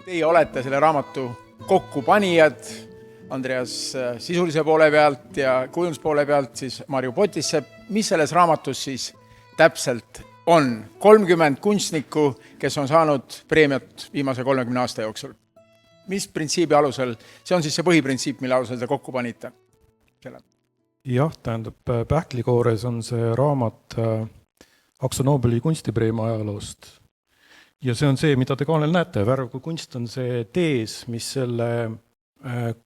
Teie olete selle raamatu kokkupanijad, Andreas sisulise poole pealt ja kujunduspoole pealt, siis Marju Potissepp. Mis selles raamatus siis täpselt on? 30 kunstnikku, kes on saanud preemiat viimase 30 aasta jooksul. Mis printsiibi alusel, see on siis see põhiprintsiip, mille alusel te kokku panite? Jah, tähendab, Pähklikoores on see raamat Akzo Nobeli kunstipreemia ajaloost. Ja see on see, mida te kaanel näete. Värv kui kunst on see tees, mis selle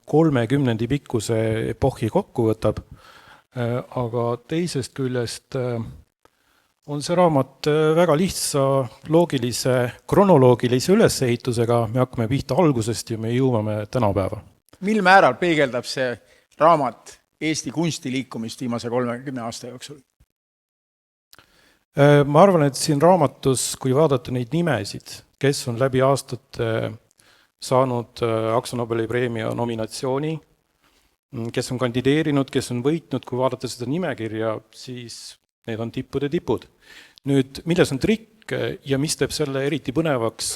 30 pikkuse epohhi kokku võtab. Aga teisest küljest on see raamat väga lihtsa, loogilise, kronoloogilise ülesehitusega. Me hakkame pihta algusest ja me jõuame tänapäeva. Mil määral peegeldab see raamat Eesti kunstiliikumist viimase 30 aasta jooksul? Ma arvan, et siin raamatus, kui vaadata neid nimesid, kes on läbi aastate saanud Akzo Nobeli preemia nominatsiooni, kes on kandideerinud, kes on võitnud, kui vaadata seda nimekirja, siis need on tippude tipud. Nüüd, milles on trikk ja mis teeb selle eriti põnevaks,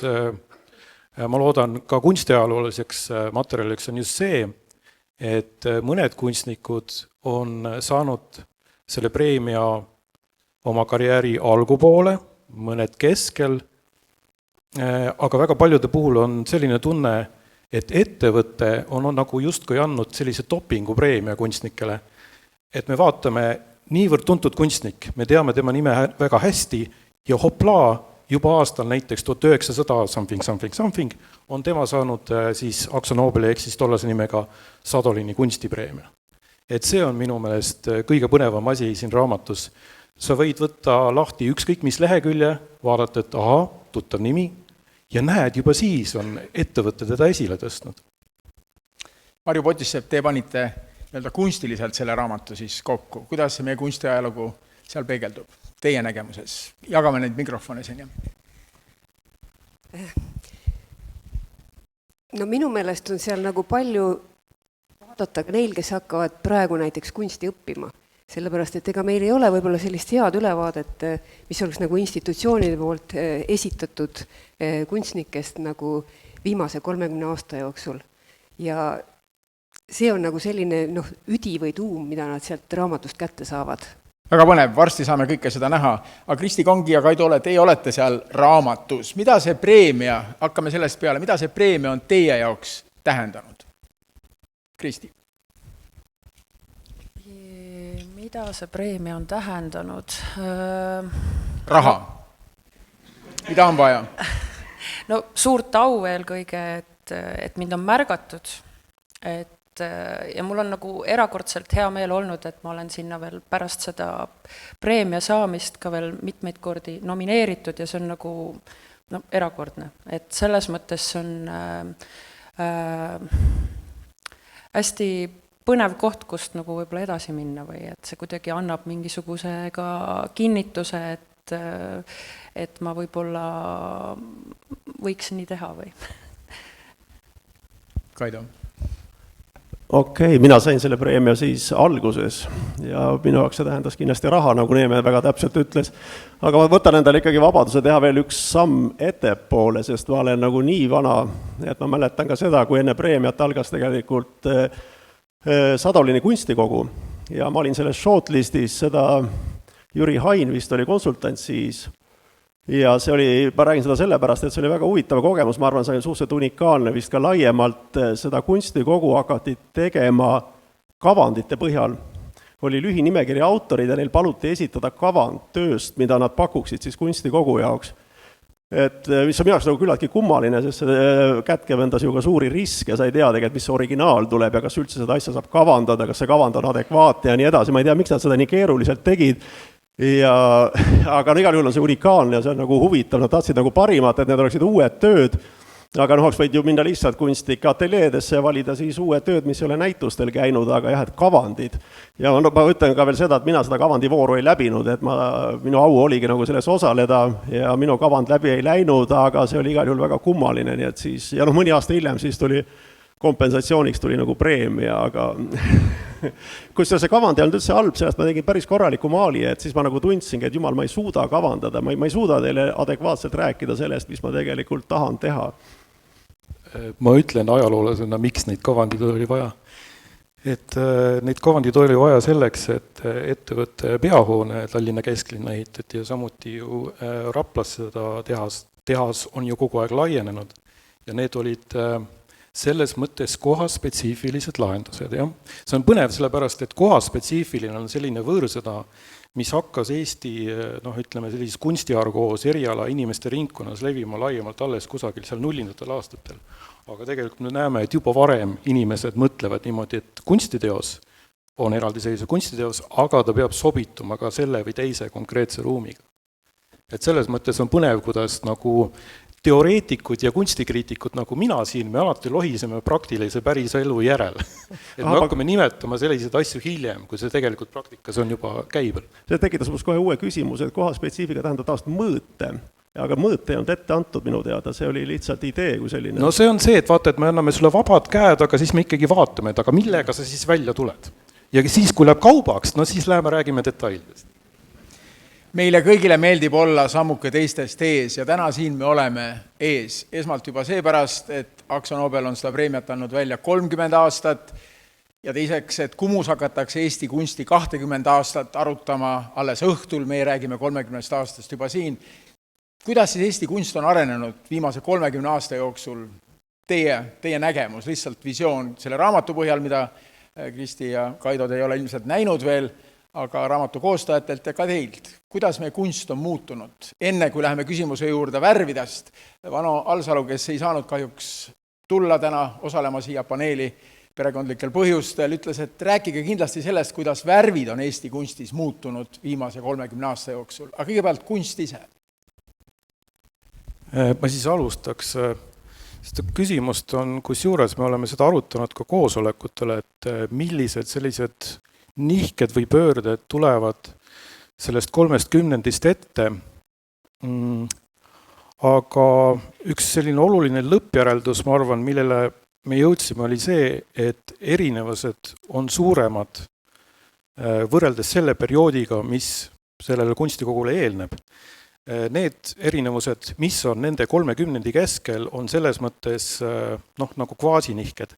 ma loodan ka kunstiajalooliseks materjaliks on just see, et mõned kunstnikud on saanud selle preemia oma karjääri algupoole, mõned keskel, aga väga paljude puhul on selline tunne, et ettevõte on nagu justkui andnud sellise dopingupreemia kunstnikele, et me vaatame niivõrd tuntud kunstnik, me teame tema nime väga hästi ja hoplaa, juba aastal näiteks 1900 something on tema saanud siis Akzo Nobeli ehk siis tollase nimega Sadolini kunstipreemia. Et see on minu meelest kõige põnevam asi siin raamatus. Sa võid võtta lahti ükskõik mis lehekülje, vaadata, et aha, tuttav nimi, ja näed, juba siis on ettevõtte teda esile tõstnud. Marju Potissepp, te panite kunstiliselt selle raamatu siis kokku. Kuidas see meie kunstiajalugu seal peegeldub teie nägemuses? Jagame neid mikrofone siin. No minu meelest on seal nagu palju vaadata ka neil, kes hakkavad praegu näiteks kunsti õppima. Sellepärast, et ega meil ei ole võib-olla sellist head ülevaadet, mis oleks nagu institutsioonide poolt esitatud kunstnikest nagu viimase 30 aasta jooksul. Ja see on nagu selline üdi või tuum, mida nad sealt raamatust kätte saavad. Väga põnev, varsti saame kõike seda näha. Aga Kristi Kongi ja Kaido Ole, teie olete seal raamatus. Mida see preemia, hakkame sellest peale, mida see preemia on teie jaoks tähendanud? Kristi. Mida see preemia on tähendanud? Raha. Mida on vaja? No suurt au eelkõige, et mind on märgatud. Ja mul on nagu erakordselt hea meel olnud, et ma olen sinna veel pärast seda preemia saamist ka veel mitmeid kordi nomineeritud ja see on nagu erakordne. Et selles mõttes on hästi põnev koht, kust nagu võib-olla edasi minna või et see kuidagi annab mingisuguse ka kinnituse, et ma võib-olla võiks nii teha või. Kaido. Okei, mina sain selle preemia siis alguses ja minu jaoks see tähendas kindlasti raha, nagu Neeme väga täpselt ütles. Aga ma võtan endale ikkagi vabaduse teha veel üks samm ettepoole, sest ma olen nagu nii vana, et ma mäletan ka seda, kui enne preemiat algas tegelikult Sadolini kunstikogu ja ma olin selles shortlistis, seda Jüri Hain vist oli konsultant siis ja see oli, ma räägin seda sellepärast, et see oli väga huvitav kogemus, ma arvan, see oli suhteliselt unikaalne vist ka laiemalt, seda kunstikogu hakati tegema kavandite põhjal. Oli lühinimekiri autorid ja neil paluti esitada kavand tööst, mida nad pakuksid siis kunstikogu jaoks. Et mis on minu jaoks nagu küllaltki kummaline, sest see kätkeb endas ju ka suuri riske ja sa ei tea tegelikult, mis originaal tuleb ja kas üldse seda asja saab kavandada, kas see kavand on adekvaatne ja nii edasi. Ma ei tea, miks nad seda nii keeruliselt tegid, aga igal juhul on see unikaalne ja see on nagu huvitav. Nad tahtsid nagu parimat, et need oleksid uued tööd, aga oleks võid ju minna lihtsalt kunstnike ateljeedesse ja valida siis uued tööd, mis ei ole näitustel käinud, aga jah, et kavandid. Ja ma ütlen ka veel seda, et mina seda kavandivooru ei läbinud, et minu au oligi nagu selles osaleda ja minu kavand läbi ei läinud, aga see oli igal juhul väga kummaline, nii et siis, ja mõni aasta hiljem siis tuli kompensatsiooniks tuli nagu preemia, aga kus see kavand ei olnud üldse halb, sellest ma tegin päris korraliku maali, et siis ma nagu tundsingi, et jumal, ma ei suuda kavandada, ma ei suuda teile adekvaatselt rääkida sellest, mis ma tegelikult tahan teha. ma ütlen ajaloolasena, miks neid kavandid oli vaja. Et neid kavandid oli vaja selleks, et ettevõtte peahoone Tallinna kesklinna ehitati ja samuti ju Raplas seda tehas on ju kogu aeg laienenud ja need olid selles mõttes kohaspetsiifilised lahendused. Ja? See on põnev sellepärast, et kohaspetsiifiline on selline võõrsõda, mis hakkas Eesti, ütleme sellises kunstiargoos eriala inimeste ringkonnas levima laiemalt alles kusagil seal 0. aastatel. Aga tegelikult me näeme, et juba varem inimesed mõtlevad niimoodi, et kunstiteos on eraldiseisev kunstiteos, aga ta peab sobituma ka selle või teise konkreetse ruumiga. Et selles mõttes on põnev, kuidas nagu teoreetikud ja kunstikriitikud, nagu mina siin, me alati lohiseme praktilise päris elu järel. Et me hakkame nimetama selliseid asju hiljem, kui see tegelikult praktikas on juba käibel. See tekitas must kohe uue küsimuse, et kohaspetsiifika tähendab taas mõõte. Aga mõõte ei olnud ette antud minu teada, see oli lihtsalt idee kui selline. No see on see, et vaata, et me anname sulle vabad käed, aga siis me ikkagi vaatame, et aga millega sa siis välja tuled. Ja siis, kui läheb kaubaks, no siis läheme räägime detailidest. Meile kõigile meeldib olla sammuke teistest ees ja täna siin me oleme ees. Esmalt juba seepärast, et Akzo Nobel on seda preemiat andnud välja 30 aastat ja teiseks, et Kumus hakatakse Eesti kunsti 20 aastat arutama alles õhtul, me räägime 30 aastast juba siin. Kuidas siis Eesti kunst on arenenud viimase 30 aasta jooksul? Teie nägemus, lihtsalt visioon selle raamatu põhjal, mida Kristi ja Kaido te ei ole ilmselt näinud veel, aga raamatu koostajatelt ja ka teilt. Kuidas meie kunst on muutunud? Enne kui läheme küsimuse juurde värvidest, Vano Alsalu, kes ei saanud kahjuks tulla täna osalema siia paneeli perekondlikel põhjustel, ütles, et rääkige kindlasti sellest, kuidas värvid on Eesti kunstis muutunud viimase 30 aasta jooksul. Aga kõigepealt kunst ise. Ma siis alustaks, sest küsimust on, kus juures me oleme seda arutanud ka koosolekutele, et millised sellised nihked või pöörded tulevad sellest 30 ette. Aga üks selline oluline lõppjäreldus, ma arvan, millele me jõudsime, oli see, et erinevused on suuremad võrreldes selle perioodiga, mis sellele kunstikogule eelneb. Need erinevused, mis on nende 30 keskel, on selles mõttes nagu kvaasinihked.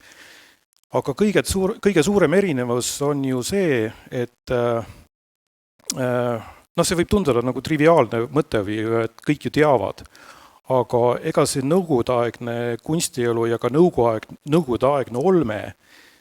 Aga kõige suurem erinevus on ju see, et see võib tunduda nagu triviaalne mõte või et kõik ju teavad. Aga ega see nõukogudeaegne kunstielu ja ka nõukogudeaegne olme,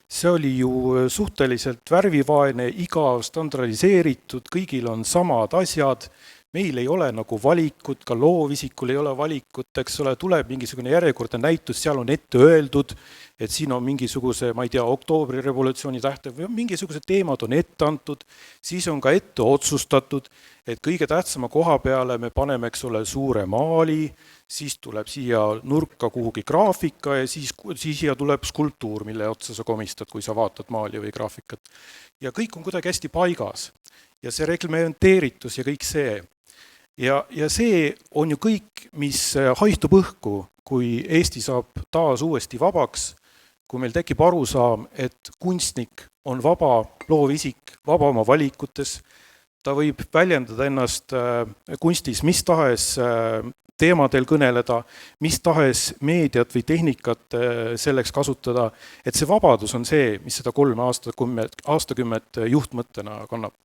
see oli ju suhteliselt värvivaene, igav, standardiseeritud, kõigil on samad asjad. Meil ei ole nagu valikut, ka loovisikul ei ole valikut, eks ole, tuleb mingisugune järjekordne näitus, seal on ette öeldud, et siin on mingisuguse, ma ei tea, oktoobri revolutsiooni tähte või mingisugused teemad on ette antud, siis on ka ette otsustatud, et kõige tähtsama koha peale me paneme, eks ole, suure maali, siis tuleb siia nurka kuhugi graafika ja siis siia tuleb skulptuur, mille otsa sa komistad, kui sa vaatad maali või graafikat. Ja kõik on kuidagi hästi paigas ja see reglementeeritus ja kõik see. Ja see on ju kõik, mis haihtub õhku, kui Eesti saab taas uuesti vabaks, kui meil tekib arusaam, et kunstnik on vaba loovisik, vaba oma valikutes, ta võib väljendada ennast kunstis mis tahes teemadel kõneleda, mis tahes meediat või tehnikat selleks kasutada, et see vabadus on see, mis seda 3 aastakümmet juhtmõttena kannab.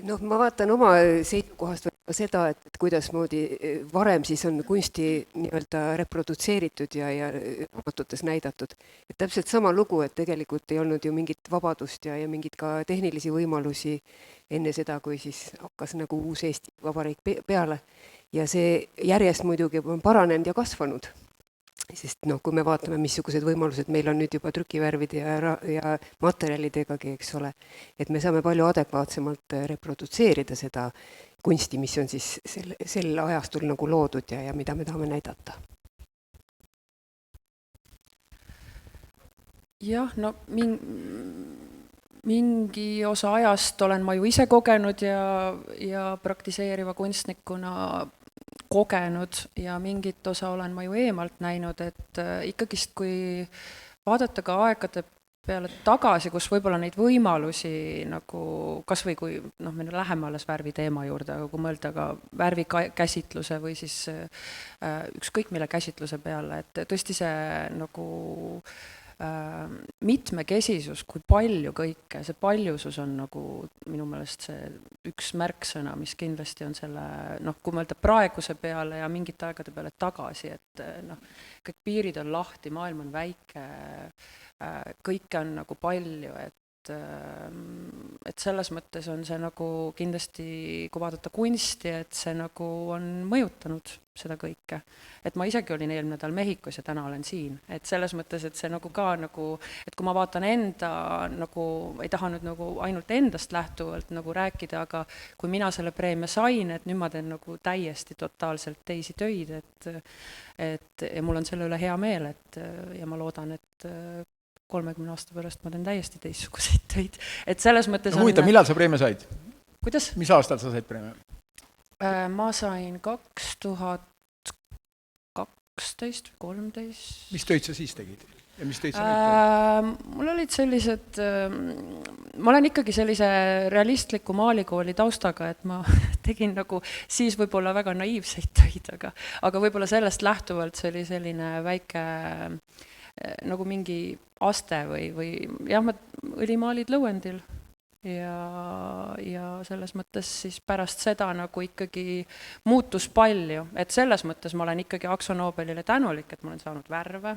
Ma vaatan oma seisukohast seda, et kuidas moodi varem siis on kunsti nii-öelda reprodutseeritud ja raamatutes näidatud. Et täpselt sama lugu, et tegelikult ei olnud ju mingit vabadust ja mingit ka tehnilisi võimalusi enne seda, kui siis hakkas nagu uus Eesti Vabariik peale. Ja see järjest muidugi on paranenud ja kasvanud. Sest kui me vaatame, missugused võimalused meil on nüüd juba trükivärvide ja materjalidegagi, eks ole, et me saame palju adekvaatsemalt reprodutseerida seda kunsti, mis on siis sel ajastul nagu loodud ja mida me tahame näidata. Jah, mingi osa ajast olen ma ju ise kogenud ja praktiseeriva kunstnikuna kogenud ja mingit osa olen ma ju eemalt näinud, et ikkagist kui vaadata ka aegade peale tagasi, kus võib-olla neid võimalusi nagu kas või kui me läheme alles värvi teema juurde, aga kui mõelda ka värvi käsitluse või siis ükskõik mille käsitluse peale, et tõesti see nagu mitmekesisus, kui palju kõike, see paljusus on nagu minu meelest see üks märksõna, mis kindlasti on selle, kui mõelda praeguse peale ja mingite aegade peale tagasi, et kõik piirid on lahti, maailm on väike, kõike on nagu palju, et selles mõttes on see nagu kindlasti, kui vaadata kunsti, et see nagu on mõjutanud seda kõike. Et ma isegi olin eelmine nädal Mehhikos ja täna olen siin. Et selles mõttes, et see nagu ka nagu, et kui ma vaatan enda, nagu ei taha nüüd nagu ainult endast lähtuvalt nagu rääkida, aga kui mina selle preemia sain, et nüüd ma teen nagu täiesti totaalselt teisi töid, ja mul on selle üle hea meel, ja ma loodan, et 30 aasta pärast ma teen täiesti teistsuguseid töid. Et selles mõttes huvitav, millal sa preemia said? Kuidas? Mis aastal sa said preemia? Ma sain 2012 või 13. Mis töid sa siis tegid? Ja mis töid sa nüüd tegid? Mul olid sellised, ma olen ikkagi sellise realistliku maalikooli taustaga, et ma tegin nagu siis võib-olla väga naiivseid töid, aga võib-olla sellest lähtuvalt see oli selline väike nagu mingi aste või jah, ma õlimaalid lõuendil ja selles mõttes siis pärast seda nagu ikkagi muutus palju, et selles mõttes ma olen ikkagi Akzo Nobelile tänulik, et ma olen saanud värve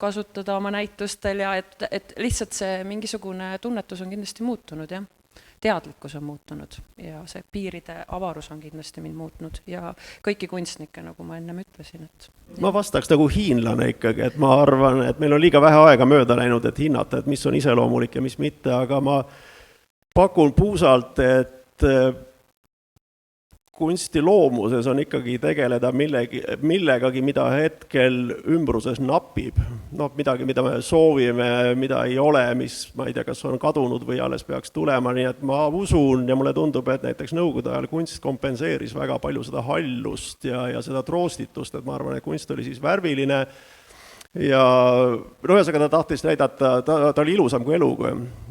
kasutada oma näitustel ja et lihtsalt see mingisugune tunnetus on kindlasti muutunud, jah. Teadlikkus on muutunud ja see piiride avarus on kindlasti mind muutnud ja kõiki kunstnikke, nagu ma ennem ütlesin. Ma vastaks nagu hiinlane ikkagi, et ma arvan, et meil on liiga vähe aega mööda läinud, et hinnata, et mis on iseloomulik ja mis mitte, aga ma pakun puusalt, et kunsti loomuses on ikkagi tegeleda millegagi, mida hetkel ümbruses napib. Midagi, mida me soovime, mida ei ole, mis ma ei tea, kas on kadunud või alles peaks tulema, nii et ma usun ja mulle tundub, et näiteks nõukogude ajal kunst kompenseeris väga palju seda hallust ja seda troostitust, et ma arvan, et kunst oli siis värviline ja ühesõnaga ta tahtis näidata, ta oli ilusam kui elu.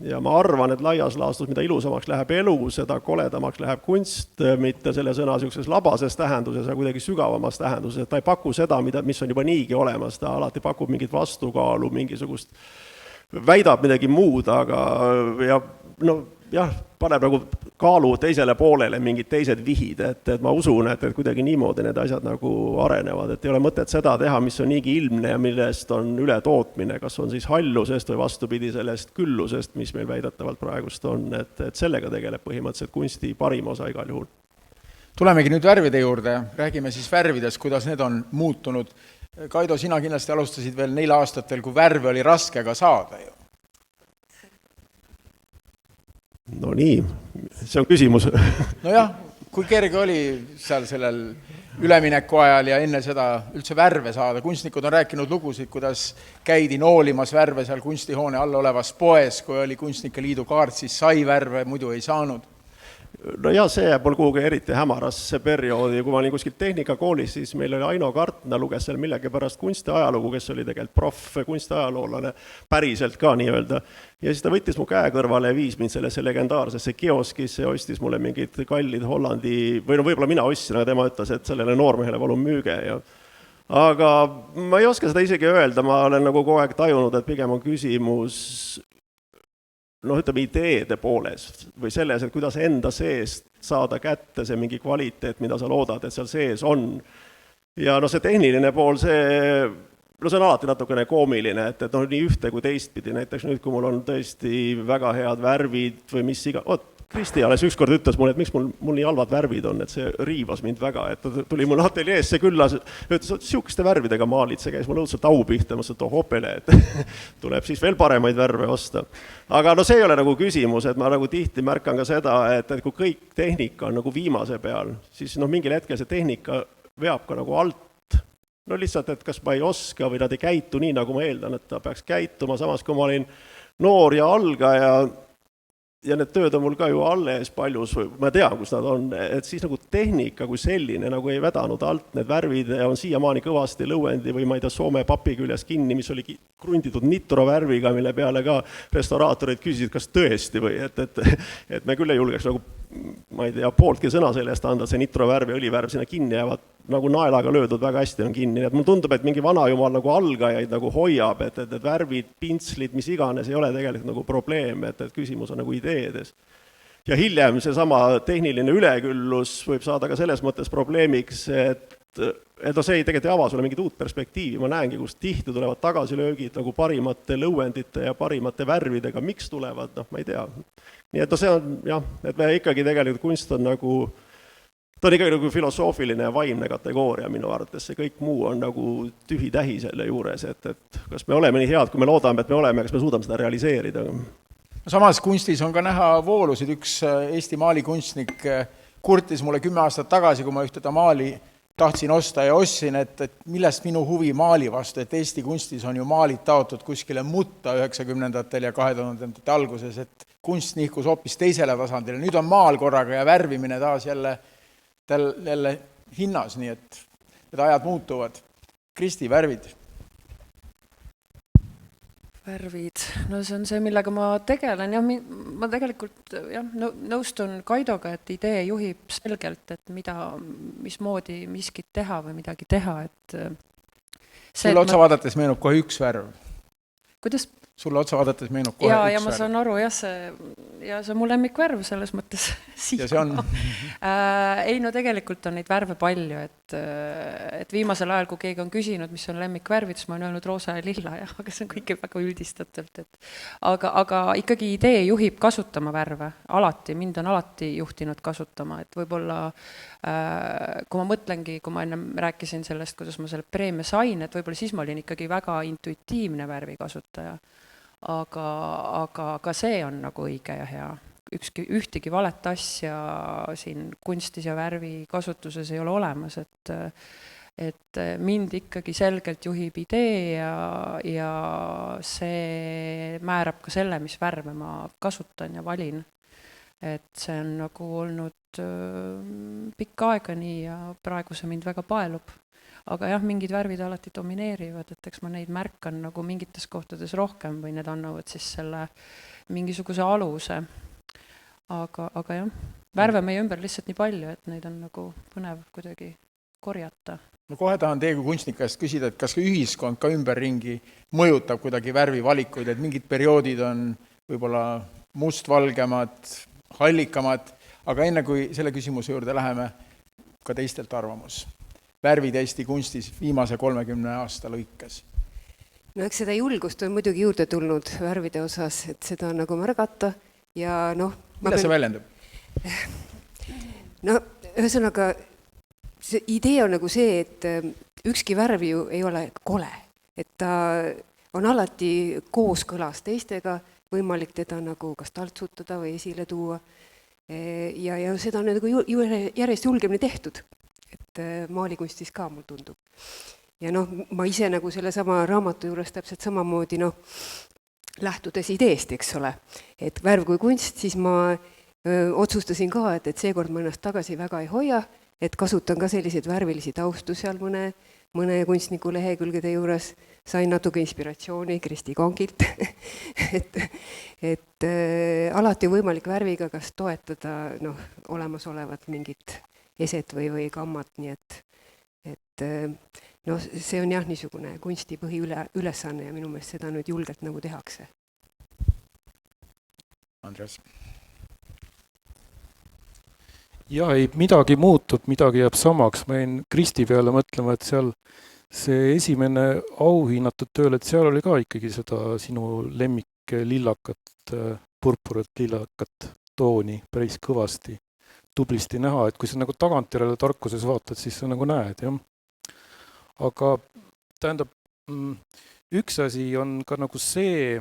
Ja ma arvan, et laias laastus, mida ilusamaks läheb elu, seda koledamaks läheb kunst, mitte selle sõna sellises labases tähenduses, aga kuidagi sügavamas tähenduses, et ta ei paku seda, mis on juba niigi olemas, ta alati pakub mingit vastukaalu, mingisugust, väidab midagi muud, aga paneb nagu kaalu teisele poolele mingid teised vihid, et ma usun, et kuidagi niimoodi need asjad nagu arenevad, et ei ole mõtet seda teha, mis on niigi ilmne ja millest on ületootmine, kas on siis hallusest või vastupidi sellest küllusest, mis meil väidatavalt praegust on, et sellega tegeleb põhimõtteliselt kunsti parim osa igal juhul. Tulemegi nüüd värvide juurde, räägime siis värvidest, kuidas need on muutunud. Kaido, sina kindlasti alustasid veel 4 aastatel, kui värve oli raske ka saada ju. No nii, see on küsimus. Nojah, kui kerge oli seal sellel ülemineku ajal ja enne seda üldse värve saada. Kunstnikud on rääkinud lugusid, kuidas käidi noolimas värve seal kunstihoone all olevas poes, kui oli Kunstnike Liidu kaart, siis sai värve, muidu ei saanud. No ja see jääb mul kuhugi eriti hämarasse perioodi, kui ma olin kuskil tehnikakoolis, siis meil oli Aino Kartna, luges seal millegipärast kunstiajalugu, kes oli tegelikult proff kunstiajaloolane, päriselt ka nii-öelda. Ja siis ta võttis mu käe kõrvale ja viis mind sellesse legendaarsesse kioskisse ja ostis mulle mingid kallid Hollandi, või võib-olla mina ostsin, aga tema ütles, et sellele noormehele palun müüge. Aga ma ei oska seda isegi öelda, ma olen nagu kogu aeg tajunud, et pigem on küsimus ütleme ideede pooles või selles, et kuidas enda seest saada kätte see mingi kvaliteet, mida sa loodad, et seal sees on. Ja see tehniline pool, see on alati natukene koomiline, et nii ühte kui teistpidi, näiteks nüüd, kui mul on tõesti väga head värvid või mis iga, Kristi alles ükskord ütles mulle, et miks mul nii halvad värvid on, et see riivas mind väga, et ta tuli mul ateljeesse külla, ütles, et sihukeste värvidega maalid, see käis mul õudselt au pihta, ma ütlesin, et hopele, et tuleb siis veel paremaid värve osta. Aga see ei ole nagu küsimus, et ma nagu tihti märkan ka seda, et kui kõik tehnika on nagu viimase peal, siis mingil hetkel see tehnika veab ka nagu alt. Lihtsalt, et kas ma ei oska või nad ei käitu nii, nagu ma eeldan, et ta peaks käituma, samas kui ma olin noor ja algaja, ja need tööd on mul ka ju alles paljus, ma tean, kus nad on, et siis nagu tehnika kui selline nagu ei vedanud alt, need värvid on siiamaani kõvasti lõuendi või ma ei tea, Soome papi küljes kinni, mis oli krunditud nitro värviga, mille peale ka restauraatorid küsisid, kas tõesti või, et me küll ei julgeks nagu, ma ei tea, pooltki sõna selle eest anda, see nitro värv ja õlivärv sinna kinni jäävad, nagu naelaga löödud väga hästi on kinni, et mul tundub, et mingi vanajumal nagu algajaid nagu hoiab, et värvid, pintslid, mis iganes ei ole tegelikult nagu probleem, et küsimus on nagu ideedes. Ja hiljem seesama tehniline üleküllus võib saada ka selles mõttes probleemiks, et see ei tegelikult ei ava sulle mingit uut perspektiivi, ma näengi, kus tihti tulevad tagasilöögid nagu parimate lõuendite ja parimate värvidega, miks tulevad, noh, ma ei tea. Nii et see on, jah, et me ikkagi tegelikult kunst on nagu, ta on ikkagi nagu filosoofiline ja vaimne kategooria minu arvates, see kõik muu on nagu tühi tähi selle juures, et kas me oleme nii head, kui me loodame, et me oleme, kas me suudame seda realiseerida. Samas kunstis on ka näha voolusid, üks Eesti maalikunstnik kurtis mulle 10 aastat tagasi, kui ma ühte maali tahtsin osta ja ostsin, et millest minu huvi maali vastu, et Eesti kunstis on ju maalid taotud kuskile mutta 90ndatel ja 2000ndate alguses, et kunst nihkus hoopis teisele tasandile. Nüüd on maal korraga ja värvimine taas jälle hinnas, nii et need ajad muutuvad. Kristi, värvid? Värvid, no see on see, millega ma tegelen. Ja ma tegelikult nõustun Kaidoga, et idee juhib selgelt, et mismoodi miskit teha või midagi teha. Sulle otsa vaadates meenub kohe üks värv. Kuidas? Sulle otsa vaadates meenub kohe ja, üks ja ma saan aru, see on mu lemmikvärv selles mõttes. Ja see on? Ei, no tegelikult on neid värve palju, et viimasel ajal, kui keegi on küsinud, mis on lemmikvärvid, siis ma olen öelnud roosa ja lilla, aga see on kõik väga üldistatult. Aga ikkagi idee juhib kasutama värve, alati, mind on alati juhtinud kasutama, et võib-olla kui ma mõtlengi, kui ma enne rääkisin sellest, kuidas ma selle preemia sain, et võib-olla siis ma olin ikkagi väga intuitiivne värvi kasutaja. Aga ka see on nagu õige ja hea. Ühtegi valet asja siin kunstis ja värvi kasutuses ei ole olemas, et mind ikkagi selgelt juhib idee ja see määrab ka selle, mis värve ma kasutan ja valin. Et see on nagu olnud pikka aega nii ja praegu see mind väga paelub. Aga jah, mingid värvid alati domineerivad, et eks ma neid märkan nagu mingites kohtades rohkem või need annavad siis selle mingisuguse aluse. Aga jah, värve meie ümber lihtsalt nii palju, et neid on nagu põnev kuidagi korjata. Ma kohe tahan teie kui kunstnikest küsida, et kas ühiskond ka ümberringi mõjutab kuidagi värvivalikuid, et mingid perioodid on võib-olla mustvalgemad, hallikamad, aga enne kui selle küsimuse juurde läheme, ka teistelt arvamus. Värvid Eesti kunstis viimase 30 aasta lõikes? No eks seda julgust on muidugi juurde tulnud värvide osas, et seda on nagu märgata ja noh... Mida see väljendab? No ühesõnaga, see idee on nagu see, et ükski värv ju ei ole kole, et ta on alati kooskõlas teistega, võimalik teda nagu kas taltsutada või esile tuua ja seda on nagu järjest julgemini tehtud. Et maalikunstis ka mul tundub. Ja noh, ma ise nagu selle sama raamatu juures täpselt samamoodi lähtudes ideest, eks ole. Et värv kui kunst, siis ma otsustasin ka, et seekord ma ennast tagasi väga ei hoia, et kasutan ka selliseid värvilisi taustu seal mõne kunstniku lehekülgede juures. Sain natuke inspiratsiooni Kristi Kongilt, et alati võimalik värviga kas toetada olemasolevat mingit eset või kammat, nii et see on jah niisugune kunsti põhiülesanne ja minu meelest seda nüüd julgelt nagu tehakse. Andres? Ja ei, midagi muutub, midagi jääb samaks. Ma jäin Kristi peale mõtlema, et seal see esimene auhinnatud tööl, et seal oli ka ikkagi seda sinu lemmik lillakat, purpurat lillakat tooni päris kõvasti. Tublisti näha, et kui sa nagu tagantjärele tarkuses vaatad, siis sa nagu näed, jah. Aga tähendab, üks asi on ka nagu see,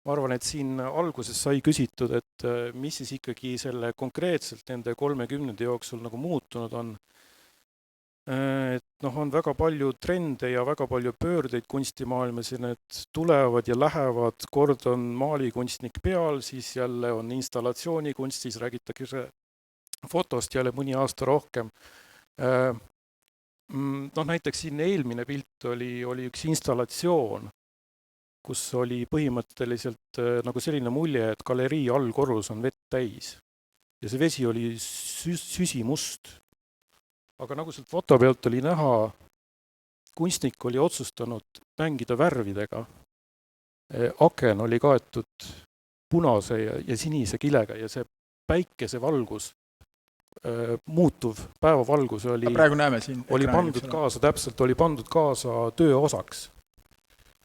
ma arvan, et siin alguses sai küsitud, et mis siis ikkagi selle konkreetselt nende 30 jooksul nagu muutunud on. et on väga palju trende ja väga palju pöördeid kunstimaailmas ja need tulevad ja lähevad, kord on maalikunstnik peal, siis jälle on installatsioonikunst, siis räägitakse fotost jälle mõni aasta rohkem. Näiteks siin eelmine pilt oli üks installatsioon, kus oli põhimõtteliselt nagu selline mulje, et galerii allkorrus on vett täis ja see vesi oli süsimust. Aga nagu sealt foto pealt oli näha, kunstnik oli otsustanud mängida värvidega. Aken oli kaetud punase ja sinise kilega ja see päikesevalgus, muutuv päevavalgus praegu näeme siin oli pandud kaasa, täpselt oli pandud kaasa töö osaks.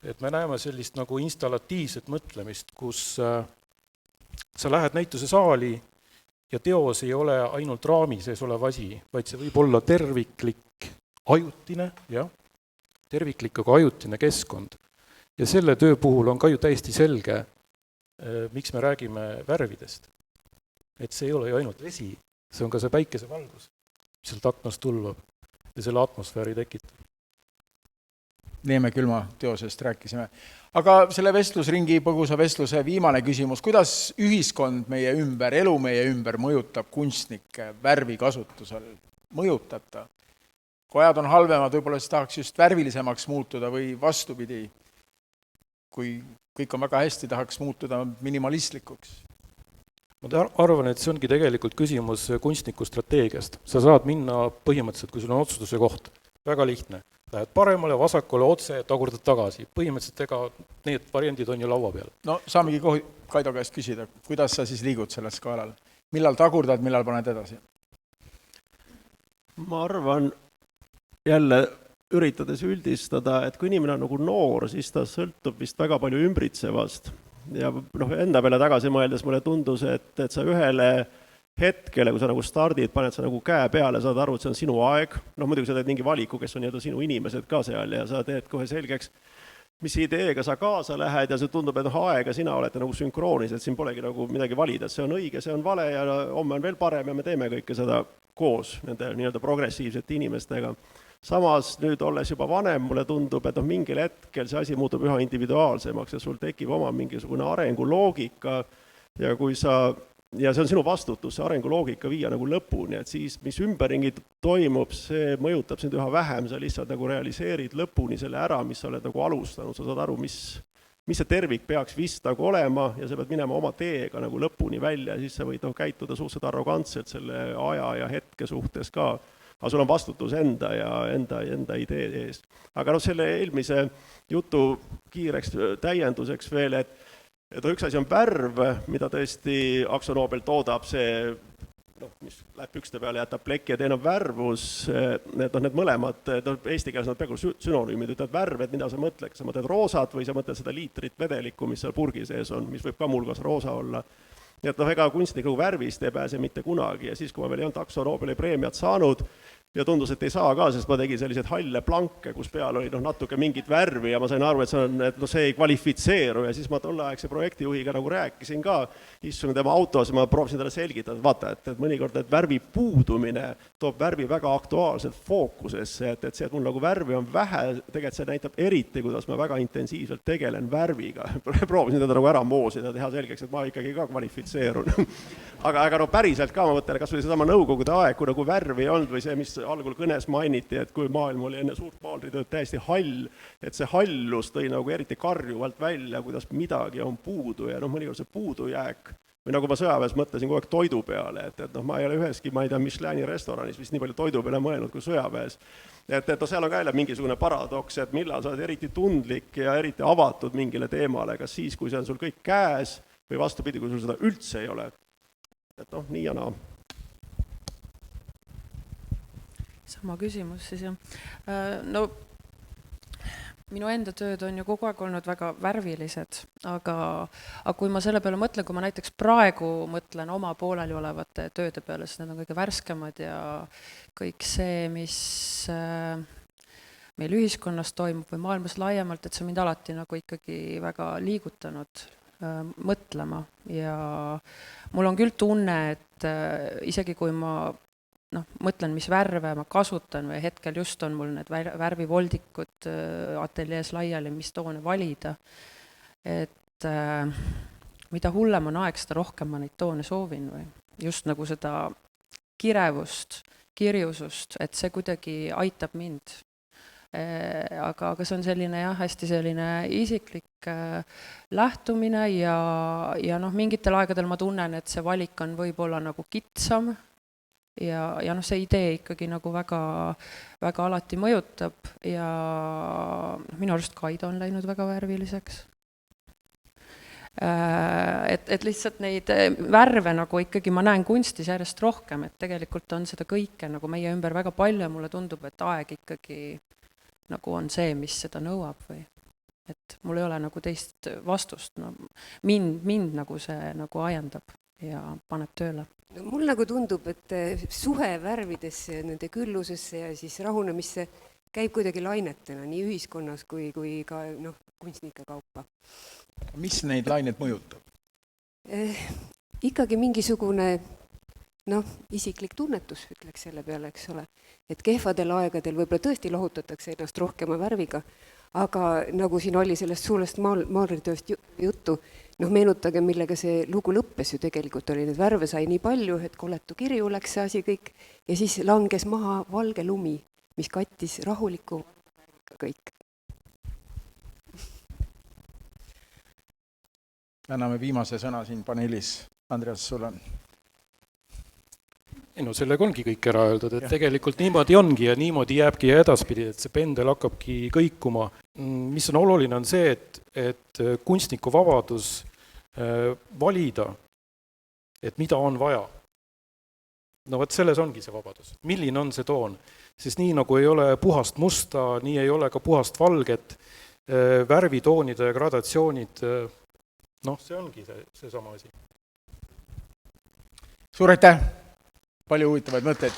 Et me näeme sellist nagu installatiivset mõtlemist, kus sa lähed näituse saali ja teos ei ole ainult raami sees olev asi, vaid see võib olla terviklik, ajutine, terviklik, aga ajutine keskkond. Ja selle töö puhul on ka ju täiesti selge, miks me räägime värvidest. Et see ei ole ju ainult vesi, see on ka see päikesevalgus, mis sealt aknast tulvab ja selle atmosfääri tekitab. Neeme Külma teosest rääkisime. Aga selle vestlusringi põgusa vestluse viimane küsimus, kuidas ühiskond meie ümber, elu meie ümber mõjutab kunstnike värvi kasutusel? Mõjutab ta? Kui ajad on halvemad, võib-olla siis tahaks just värvilisemaks muutuda või vastupidi, kui kõik on väga hästi, tahaks muutuda minimalistlikuks? Ma arvan, et see ongi tegelikult küsimus kunstniku strateegiast. Sa saad minna põhimõtteliselt, kui sul on otsustuse koht, väga lihtne. Lähed paremale, vasakule, otse, tagurdad tagasi. Põhimõtteliselt ega need variandid on ju laua peal. No saamegi Kaido käest küsida, kuidas sa siis liigud sellel skaalal? Millal tagurdad, millal paned edasi? Ma arvan, jälle üritades üldistada, et kui inimene on nagu noor, siis ta sõltub vist väga palju ümbritsevast. Ja enda peale tagasi mõeldes mulle tundus, et sa ühele hetkele, kui sa nagu stardid, paned sa nagu käe peale, saad aru, et see on sinu aeg. Muidugi sa teed mingi valiku, kes on sinu inimesed ka seal ja sa teed kohe selgeks, mis ideega sa kaasa lähed ja see tundub, et aega sina olete nagu sünkroonis, et siin polegi nagu midagi valida, et see on õige, see on vale ja homme on veel parem ja me teeme kõike seda koos nende nii-öelda progressiivsete inimestega. Samas nüüd olles juba vanem, mulle tundub, et mingil hetkel see asi muutub üha individuaalsemaks ja sul tekib oma mingisugune arenguloogika ja see on sinu vastutus, see arenguloogika viia nagu lõpuni, et siis, mis ümberringi toimub, see mõjutab sind üha vähem, sa lihtsalt nagu realiseerid lõpuni selle ära, mis sa oled nagu alustanud, sa saad aru, mis see tervik peaks vist nagu olema ja sa pead minema oma teega nagu lõpuni välja ja siis sa võid käituda suhteliselt arrogantselt selle aja ja hetke suhtes ka, aga sul on vastutus enda ja enda idee eest. Aga selle eelmise jutu kiireks täienduseks veel, et üks asi on värv, mida tõesti Akzo Nobel toodab, see, mis läheb pükste peale, jätab pleki ja teine on värvus, need mõlemad, eesti keeles nad peaaegu sünonüümid, ütled värv, et mida sa mõtled, sa mõtled roosat või sa mõtled seda liitrit vedelikku, mis seal purgi sees on, mis võib ka mulgas roosa olla. Nii et ega kunstniku värvist ei pääse mitte kunagi ja siis, kui ma veel ei olnud Akzo Nobeli preemiat saanud, ja tundus, et ei saa ka, sest ma tegin selliseid halle planke, kus peal oli natuke mingit värvi ja ma sain aru, et see ei kvalifitseeru ja siis ma tolleaegse projektijuhiga nagu rääkisin ka, istusin tema autos ja ma proovisin talle selgitada, vaata, et mõnikord värvi puudumine toob värvi väga aktuaalselt fookusesse, et see, et mul nagu värvi on vähe, tegelikult see näitab eriti, kuidas ma väga intensiivselt tegelen värviga. Proovisin teda nagu ära moosida, teha selgeks, et ma ikkagi ka kvalifitseerun. aga päriselt ka ma mõtlen, kas või seesama nõukogude aeg, kui nagu värvi ei olnud või see, mis algul kõnes mainiti, et kui maailm oli enne suurt maalritööd täiesti hall, et see hallus tõi nagu eriti karjuvalt välja, kuidas midagi on puudu ja mõnikord see puudujääk või nagu ma sõjaväes mõtlesin kogu aeg toidu peale, et ma ei ole üheski, ma ei tea, Michelini restoranis vist nii palju toidu peale mõelnud kui sõjaväes. Et seal on ka jälle mingisugune paradoks, et millal sa oled eriti tundlik ja eriti avatud mingile teemale, kas siis, kui see on sul kõik käes või vastupidi, kui sul seda üldse ei ole. Et nii ja naa. Sama küsimus siis jah. No minu enda tööd on ju kogu aeg olnud väga värvilised, aga kui ma selle peale mõtlen, kui ma näiteks praegu mõtlen oma pooleli olevate tööde peale, siis need on kõige värskemad ja kõik see, mis meil ühiskonnas toimub või maailmas laiemalt, et see mind alati nagu ikkagi väga liigutanud mõtlema ja mul on küll tunne, et isegi kui ma noh, mõtlen, mis värve ma kasutan või hetkel just on mul need värvivoldikud ateljees laiali, mis toone valida. Et mida hullem on aeg, seda rohkem ma neid toone soovin või just nagu seda kirevust, kirjusust, et see kuidagi aitab mind. Aga see on selline jah, hästi selline isiklik lähtumine ja noh, mingitel aegadel ma tunnen, et see valik on võib-olla nagu kitsam ja noh, see idee ikkagi nagu väga, väga alati mõjutab ja minu arust Kaido on läinud väga värviliseks. Et lihtsalt neid värve nagu ikkagi ma näen kunstis järjest rohkem, et tegelikult on seda kõike nagu meie ümber väga palju ja mulle tundub, et aeg ikkagi nagu on see, mis seda nõuab või et mul ei ole nagu teist vastust, no, mind nagu see nagu ajendab ja paneb tööle. Mul nagu tundub, et suhe värvidesse, nende küllusesse ja siis rahunemisse käib kuidagi lainetena nii ühiskonnas kui ka noh, kunstnike kaupa. Mis neid lainet mõjutab? Ikkagi mingisugune isiklik tunnetus, ütleks selle peale, eks ole. Et kehvadel aegadel võib-olla tõesti lohutatakse ennast rohkema värviga, aga nagu siin oli sellest suurest maalritööst juttu, meenutage, millega see lugu lõppes ju tegelikult oli, need värve sai nii palju, et koletu kirju läks see asi kõik ja siis langes maha valge lumi, mis kattis rahuliku kõik. Anname viimase sõna siin paneelis. Andreas, sul on. No sellega ongi kõik ära öeldud, et tegelikult niimoodi ongi ja niimoodi jääbki edaspidi, et see pendel hakkabki kõikuma. Mis on oluline on see, et kunstniku vabadus valida, et mida on vaja. No võt selles ongi see vabadus. Milline on see toon? Sest nii nagu ei ole puhast musta, nii ei ole ka puhast valget, värvitoonide ja gradatsioonid, see ongi see sama asi. Suur aitäh! Palju huvitavaid mõtteid.